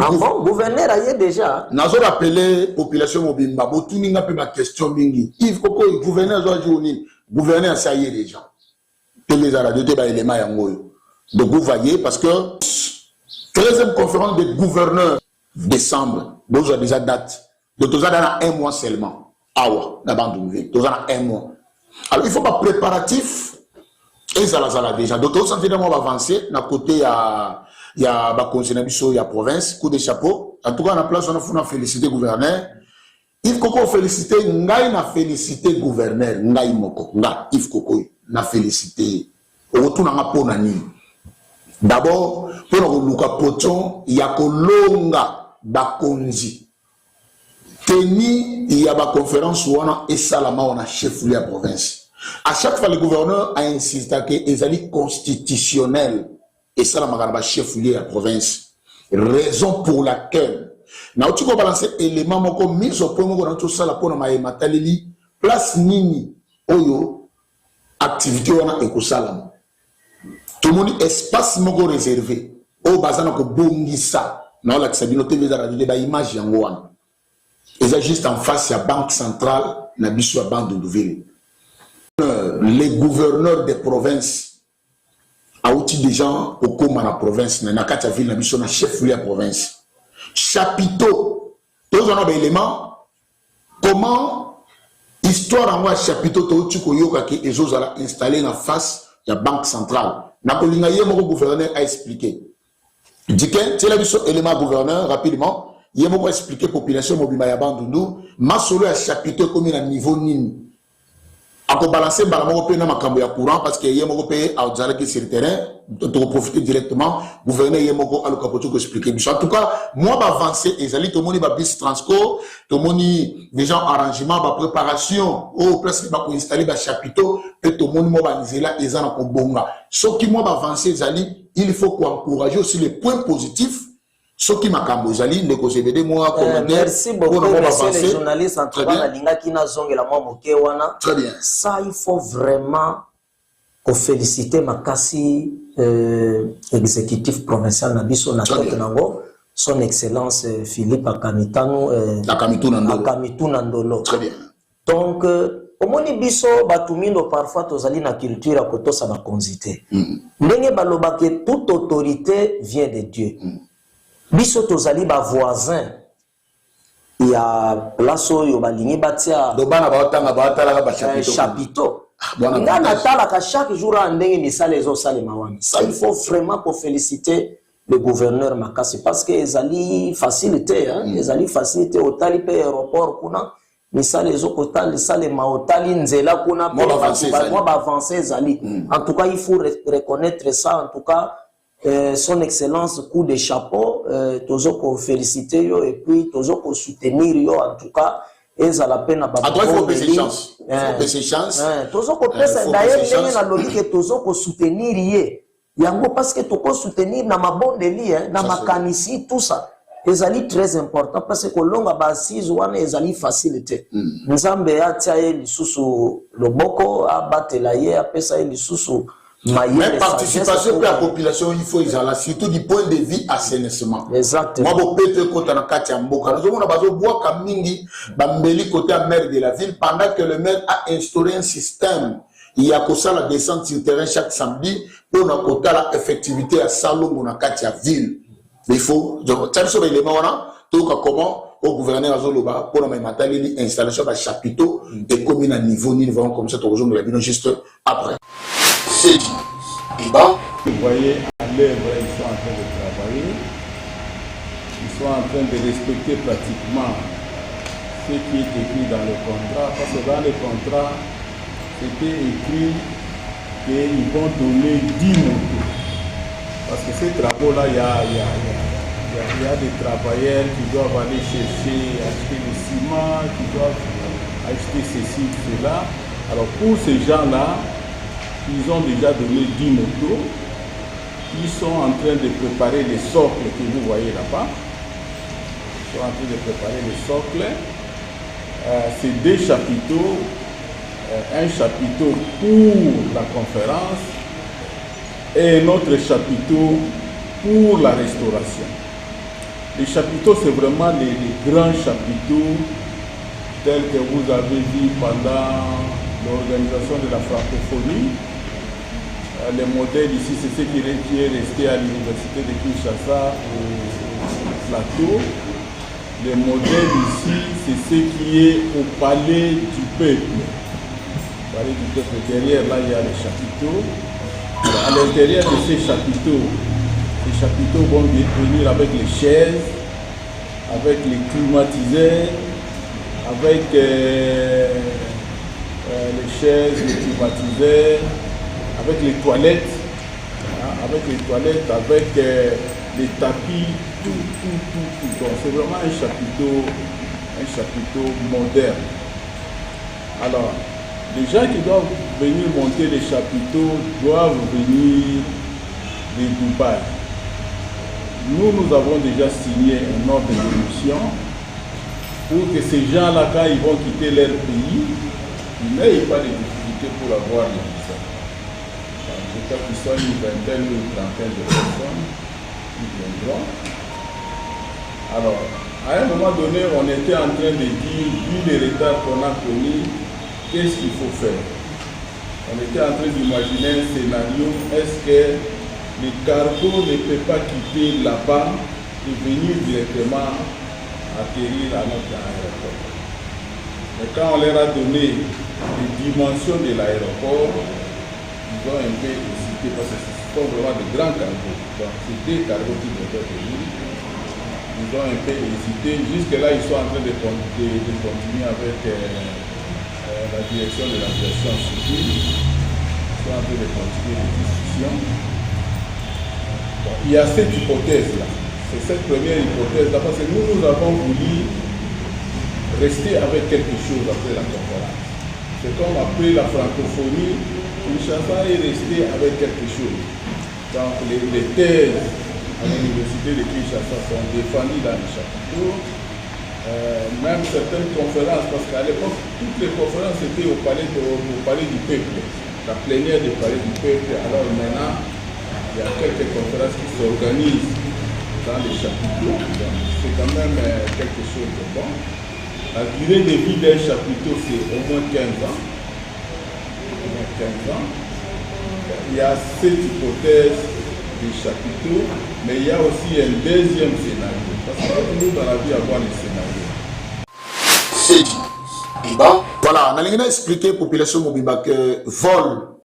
Ah bon, gouverneur a déjà. Nous avons rappelé la population mobimba. Tout le monde a ma question bingi. Yves Koko, gouverneur Zoajouni, gouverneur ça y est déjà. Tous les arabes de éléments yangoyo. Donc vous voyez parce que 13e conférence des gouverneurs décembre, donc vous avez déjà date. Donc vous avez un mois seulement. Awa, d'abord vous avez un mois. Alors il faut pas préparatif. Et ça là déjà. Donc vous avez avancé. D'un côté il y a la conseil il y a province, coup de chapeau. En tout cas, on a place, on a félicité le gouverneur. Yves Koko félicité, Ngaï n'a félicité le gouverneur, Ngaï Moko, Yves Koko n'a félicité. Au retour, on a pas nani. D'abord, pour le Poton, il y a Kolonga Bakonzi. Teni, il y a la conférence où on a et Salama, on a chef de la province. À chaque fois, le gouverneur a insisté que les alliés constitutionnels et ça, la chef de la province. Raison pour laquelle, nous avons balancé éléments qui mis au point de tout ça, la place nini, oyo, activité on a écosalam. Tout le monde espace moko réservé. Au bazana ko bongisa. Non, la sabinoté les arabes ba image yangoana. Et ça juste en face, il y a Banque centrale, na biso à Banque de Nouvelle. Les gouverneurs des provinces a outil des gens au coma la province, na katia ville na biso na chef de la province. Chapiteau, tous on a des éléments. Comment histoire en moi chapiteau to tu koyoka ki ezo ala installé en face de la Banque centrale. Na kolinga ye mo gouverneur a expliqué. Diken, c'est la biso élément gouverneur rapidement, ye mo expliquer population mobima ya bandundu, ma solo à chapiteau comme à niveau nini. On peut balancer le courant parce qu'il y a un pays à Odzalaki sur le terrain, de profiter directement, gouverneur Yemoko à l'Okapoto expliquer. En tout cas, moi, j'avance, et j'allais tout le monde va bis transco, tout le monde déjà arrangement, préparation, au presque va installer des chapiteaux, et tout le monde va aller là, et ça n'a pas bon là. Ce qui moi avancer, il faut encourager aussi les points positifs. Ce qui m'a cambousali, ne cause de moi merci beaucoup, monsieur les journalistes. En tout cas, la linga qui n'a zongé la maman mokewana. Très bien. Ça, il faut vraiment féliciter Makassi, exécutif provincial Nabiso Nakotenango, son excellence Philippe Akamitou Nandolo. Très bien. Donc, au moni biso batumindo parfois tozali na culture à koto sa bakonzite. Ndenge baloba que toute autorité vient de Dieu. Biso tozali ba voisin ya plaso yo balingi batia do bana baotanga baotala ba chapiteau chapiteau nga natala ka chaque jour ndenge misala ezo salema wana. Ça il faut vraiment pour féliciter le gouverneur Makassi parce que ezali facilité ezali facilité otali pe aéroport kuna misala ezo kotali salema otali nzela kuna pour ba avancer ezali. En tout cas il faut reconnaître ça. En tout cas son excellence coup de chapeau tozo ko féliciter yo et puis tozo ko soutenir yo. En tout cas eza la peine à il faut baisser chance baisser chance tozo ko pesa d'ailleurs ndenge na logique tozo ko soutenir ye yango parce que to ko soutenir na mabondeli na makanisi tout ça ezali très important parce que longa ba assise wana ezali facilité nzambe atia ye lisusu loboko abatela ye apesa ye lisusu. Mais participation pour la population, il faut surtout du point de vue assainissement. Exactement. Moi, je peux côté na kati mboka. Nous avons besoin bois kamingi bambeli côté maire de la ville pendant que le maire a instauré un système. Il y a que ça la descente sur le terrain chaque samedi pour na côté la effectivité à Salomon na kati ville. Il faut donc ça sur l'élément là tout comment au gouverneur Azoloba pour la matali installation de chapiteau et commune à niveau comme ça toujours la ville juste après. C'est dit. Vous voyez, à l'œuvre, ils sont en train de travailler. Ils sont en train de respecter pratiquement ce qui est écrit dans le contrat. Parce que dans le contrat, c'était écrit qu'ils vont donner 10 motos. Parce que ces travaux-là, il y a des travailleurs qui doivent aller chercher, acheter le ciment, qui doivent acheter ceci, cela. Alors pour ces gens-là, ils ont déjà donné 10 motos. Ils sont en train de préparer les socles que vous voyez là-bas. Ils sont en train de préparer les socles. C'est 2 chapiteaux. Un chapiteau pour la conférence et un autre chapiteau pour la restauration. Les chapiteaux, c'est vraiment les grands chapiteaux tels que vous avez vu pendant l'organisation de la francophonie. Le modèle ici, c'est ce qui est resté à l'université de Kinshasa au plateau. Le modèle ici, c'est ce qui est au palais du peuple. Palais du peuple. Derrière, là, il y a les chapiteaux. À l'intérieur de ces chapiteaux vont venir avec les chaises, avec les climatiseurs, avec les chaises, les climatiseurs, avec les toilettes, avec les tapis, tout. Donc c'est vraiment un chapiteau moderne. Alors, les gens qui doivent venir monter les chapiteaux doivent venir de Dubaï. Nous avons déjà signé un ordre de mission pour que ces gens-là, quand ils vont quitter leur pays, ils n'aient pas de difficulté pour avoir les visas. En tout cas, qu'ils soient une vingtaine ou une trentaine de personnes qui viendront. Alors, à un moment donné, on était en train de dire, vu les retards qu'on a connus, qu'est-ce qu'il faut faire? On était en train d'imaginer un scénario, est-ce que le cargo ne peut pas quitter là-bas et venir directement atterrir à notre aéroport? Mais quand on leur a donné les dimensions de l'aéroport, ils ont un peu hésité parce que ce sont vraiment de grands cargos. Donc c'est des cargos qui devaient venir. Ils ont un peu hésité. Jusque-là, ils sont en train de continuer avec la direction de l'aviation civile. Ils sont en train de continuer les discussions. Bon, il y a cette hypothèse-là. C'est cette première hypothèse-là parce que nous avons voulu rester avec quelque chose après la conférence. C'est comme après la francophonie, Kinshasa est resté avec quelque chose. Donc les thèses à l'université de Kinshasa sont défendues dans les chapiteaux. Même certaines conférences, parce qu'à l'époque, toutes les conférences étaient au palais du peuple, la plénière du palais du peuple. Alors maintenant, il y a quelques conférences qui s'organisent dans les chapiteaux. C'est quand même quelque chose de bon. La durée de vie d'un chapiteau, c'est au moins 15 ans. Il y a cette hypothèse des chapiteaux, mais il y a aussi un deuxième scénario. Parce que nous, dans la vie, avoir les scénarios. C'est dit. Voilà, on a expliqué à la population Mobimba que vol